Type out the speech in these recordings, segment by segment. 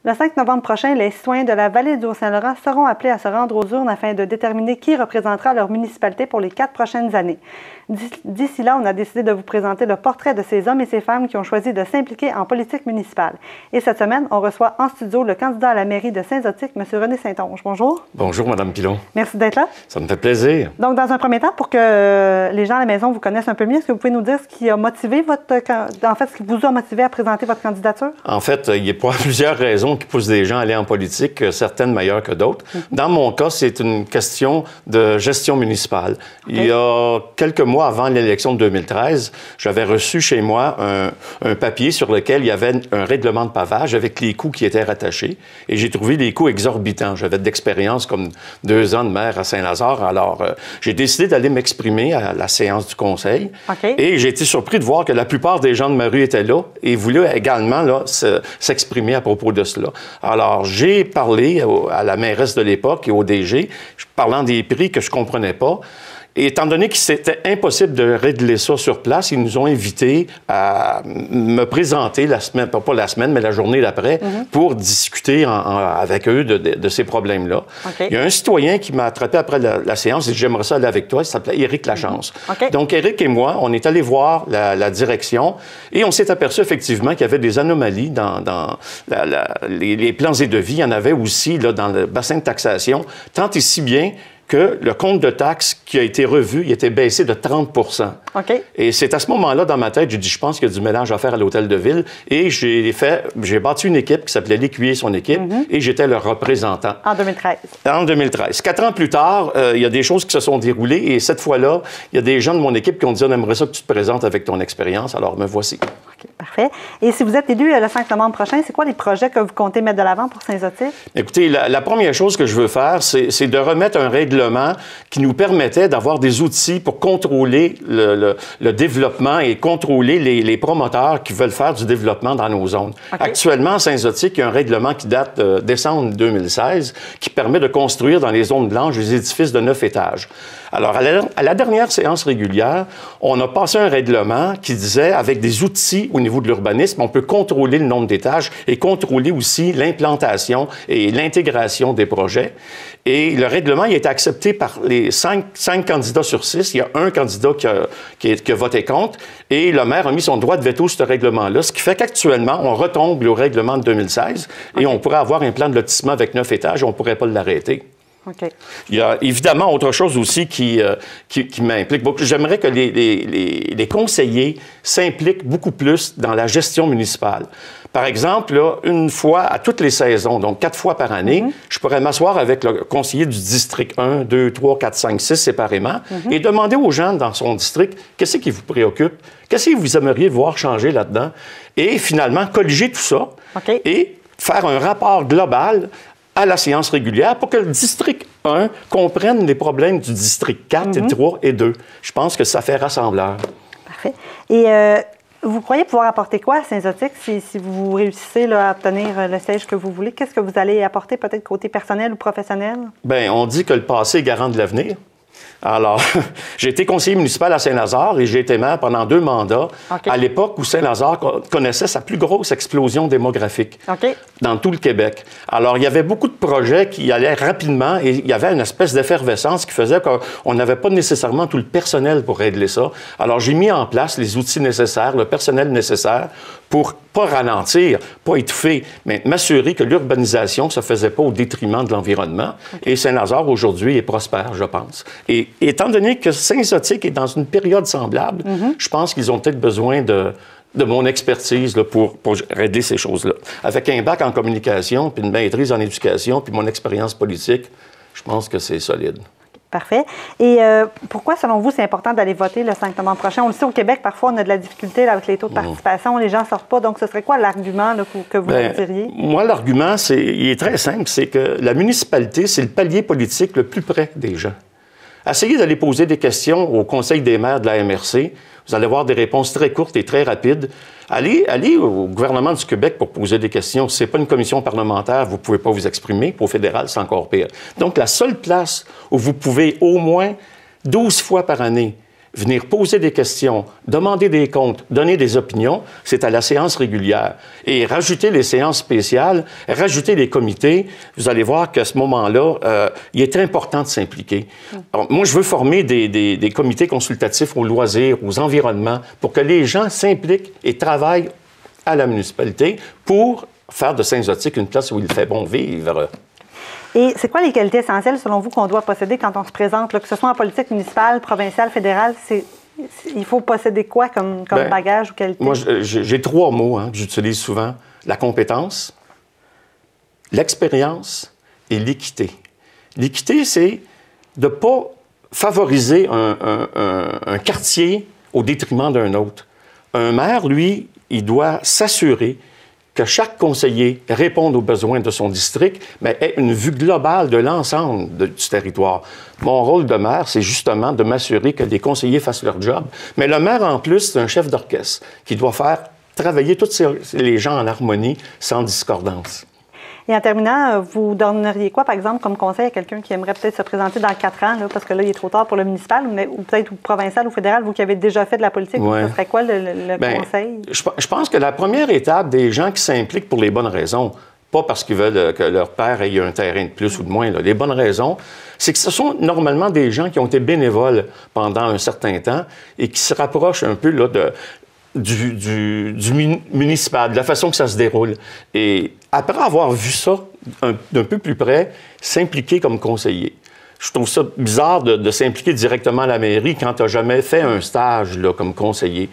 Le 5 novembre prochain, les citoyens de la vallée du Haut-Saint-Laurent seront appelés à se rendre aux urnes afin de déterminer qui représentera leur municipalité pour les 4 prochaines années. D'ici là, on a décidé de vous présenter le portrait de ces hommes et ces femmes qui ont choisi de s'impliquer en politique municipale. Et cette semaine, on reçoit en studio le candidat à la mairie de Saint-Zotique, M. René Saint-Onge. Bonjour. Bonjour, Mme Pilon. Merci d'être là. Ça me fait plaisir. Donc, dans un premier temps, pour que les gens à la maison vous connaissent un peu mieux, est-ce que vous pouvez nous dire ce qui a motivé ce qui vous a motivé à présenter votre candidature? En fait, il y a plusieurs raisons qui poussent des gens à aller en politique, certaines meilleures que d'autres. Dans mon cas, c'est une question de gestion municipale. Okay. Il y a quelques mois avant l'élection de 2013, j'avais reçu chez moi un papier sur lequel il y avait un règlement de pavage avec les coûts qui étaient rattachés. Et j'ai trouvé les coûts exorbitants. J'avais de l'expérience comme 2 ans de maire à Saint-Lazare. Alors, j'ai décidé d'aller m'exprimer à la séance du conseil. Okay. Et j'ai été surpris de voir que la plupart des gens de ma rue étaient là et voulaient également s'exprimer à propos de cela. Alors, j'ai parlé à la mairesse de l'époque et au DG, parlant des prix que je ne comprenais pas. Et étant donné que c'était impossible de régler ça sur place, ils nous ont invités à me présenter la semaine, pas la semaine, mais la journée d'après, pour discuter avec eux de ces problèmes-là. Okay. Il y a un citoyen qui m'a attrapé après la séance et dit « J'aimerais ça aller avec toi », il s'appelait Éric Lachance. Okay. Donc, Éric et moi, on est allés voir la direction et on s'est aperçu effectivement qu'il y avait des anomalies dans les plans et devis. Il y en avait aussi là, dans le bassin de taxation, tant et si bien que le compte de taxes qui a été revu, il était baissé de 30 %. Okay. Et c'est à ce moment-là, dans ma tête, j'ai dit, je pense qu'il y a du mélange à faire à l'hôtel de ville. Et j'ai bâti une équipe qui s'appelait L'Écuyer et son équipe, et j'étais le représentant. En 2013. En 2013. 4 ans plus tard, il y a des choses qui se sont déroulées, et cette fois-là, il y a des gens de mon équipe qui ont dit, on aimerait ça que tu te présentes avec ton expérience. Alors, me voici. OK, parfait. Et si vous êtes élu le 5 novembre prochain, c'est quoi les projets que vous comptez mettre de l'avant pour Saint-Zotique? Écoutez, la première chose que je veux faire, c'est de remettre un règlement qui nous permettait d'avoir des outils pour contrôler le développement et contrôler les promoteurs qui veulent faire du développement dans nos zones. Okay. Actuellement, à Saint-Zotique, il y a un règlement qui date de décembre 2016 qui permet de construire dans les zones blanches des édifices de 9 étages. Alors, à la dernière séance régulière, on a passé un règlement qui disait, avec des outils au niveau de l'urbanisme, on peut contrôler le nombre d'étages et contrôler aussi l'implantation et l'intégration des projets. Et le règlement, il a été accepté par les 5 candidats sur 6. Il y a un candidat qui a voté contre. Et le maire a mis son droit de veto sur ce règlement-là, ce qui fait qu'actuellement, on retombe au règlement de 2016 et on pourrait avoir un plan de lotissement avec 9 étages et on ne pourrait pas l'arrêter. Okay. Il y a évidemment autre chose aussi qui m'implique beaucoup. J'aimerais que les conseillers s'impliquent beaucoup plus dans la gestion municipale. Par exemple, là, une fois à toutes les saisons, donc 4 fois par année, je pourrais m'asseoir avec le conseiller du district 1, 2, 3, 4, 5, 6 séparément et demander aux gens dans son district qu'est-ce qui vous préoccupe, qu'est-ce que vous aimeriez voir changer là-dedans et finalement colliger tout ça et faire un rapport global à la séance régulière pour que le district 1 comprenne les problèmes du district 4 et 3 et 2. Je pense que ça fait rassembleur. Parfait. Et vous croyez pouvoir apporter quoi à Saint-Zotique si vous réussissez là, à obtenir le siège que vous voulez? Qu'est-ce que vous allez apporter peut-être côté personnel ou professionnel? Bien, on dit que le passé est garant de l'avenir. Alors, j'ai été conseiller municipal à Saint-Lazare et j'ai été maire pendant 2 mandats à l'époque où Saint-Lazare connaissait sa plus grosse explosion démographique dans tout le Québec. Alors, il y avait beaucoup de projets qui allaient rapidement et il y avait une espèce d'effervescence qui faisait qu'on n'avait pas nécessairement tout le personnel pour régler ça. Alors, j'ai mis en place les outils nécessaires, le personnel nécessaire pour pas ralentir, pas étouffer, mais m'assurer que l'urbanisation ne se faisait pas au détriment de l'environnement. Et Saint-Lazare, aujourd'hui, est prospère, je pense. Et étant donné que Saint-Zotique est dans une période semblable, je pense qu'ils ont peut-être besoin de mon expertise là, pour régler ces choses-là. Avec un bac en communication, puis une maîtrise en éducation, puis mon expérience politique, je pense que c'est solide. Parfait. Et pourquoi, selon vous, c'est important d'aller voter le 5 novembre prochain? On le sait, au Québec, parfois, on a de la difficulté là, avec les taux de participation. Les gens ne sortent pas. Donc, ce serait quoi l'argument que vous diriez? Moi, l'argument, il est très simple. C'est que la municipalité, c'est le palier politique le plus près des gens. Essayez d'aller poser des questions au Conseil des maires de la MRC. Vous allez avoir des réponses très courtes et très rapides. Allez au gouvernement du Québec pour poser des questions. Si ce n'est pas une commission parlementaire, vous ne pouvez pas vous exprimer. Pour le fédéral, c'est encore pire. Donc, la seule place où vous pouvez au moins 12 fois par année venir poser des questions, demander des comptes, donner des opinions, c'est à la séance régulière. Et rajouter les séances spéciales, rajouter les comités, vous allez voir qu'à ce moment-là, il est important de s'impliquer. Moi, je veux former des comités consultatifs aux loisirs, aux environnements, pour que les gens s'impliquent et travaillent à la municipalité pour faire de Saint-Zotique une place où il fait bon vivre. Et c'est quoi les qualités essentielles, selon vous, qu'on doit posséder quand on se présente, là, que ce soit en politique municipale, provinciale, fédérale? Il faut posséder quoi comme bagage ou qualité? Moi, j'ai 3 mots que j'utilise souvent. La compétence, l'expérience et l'équité. L'équité, c'est de ne pas favoriser un quartier au détriment d'un autre. Un maire, lui, il doit s'assurer que chaque conseiller réponde aux besoins de son district, mais ait une vue globale de l'ensemble du territoire. Mon rôle de maire, c'est justement de m'assurer que les conseillers fassent leur job. Mais le maire, en plus, c'est un chef d'orchestre qui doit faire travailler tous les gens en harmonie, sans discordance. Et en terminant, vous donneriez quoi, par exemple, comme conseil à quelqu'un qui aimerait peut-être se présenter dans 4 ans, là, parce que là, il est trop tard pour le municipal, ou peut-être provincial ou fédéral, vous qui avez déjà fait de la politique, ce serait quoi le conseil? Je pense que la première étape des gens qui s'impliquent pour les bonnes raisons, pas parce qu'ils veulent que leur père ait un terrain de plus ou de moins, les bonnes raisons, c'est que ce sont normalement des gens qui ont été bénévoles pendant un certain temps et qui se rapprochent un peu là, du municipal, de la façon que ça se déroule. Et après avoir vu ça d'un peu plus près, s'impliquer comme conseiller. Je trouve ça bizarre de s'impliquer directement à la mairie quand tu n'as jamais fait un stage là, comme conseiller.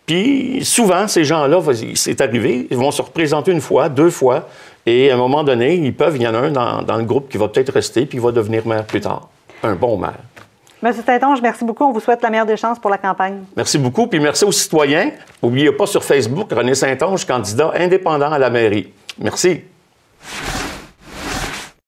Puis souvent, ces gens-là, c'est arrivé, ils vont se représenter 1 fois, 2 fois, et à un moment donné, il y en a un dans le groupe qui va peut-être rester, puis il va devenir maire plus tard. Un bon maire. Monsieur Saintonge, merci beaucoup. On vous souhaite la meilleure des chances pour la campagne. Merci beaucoup, puis merci aux citoyens. N'oubliez pas sur Facebook, René Saintonge, candidat indépendant à la mairie. Merci.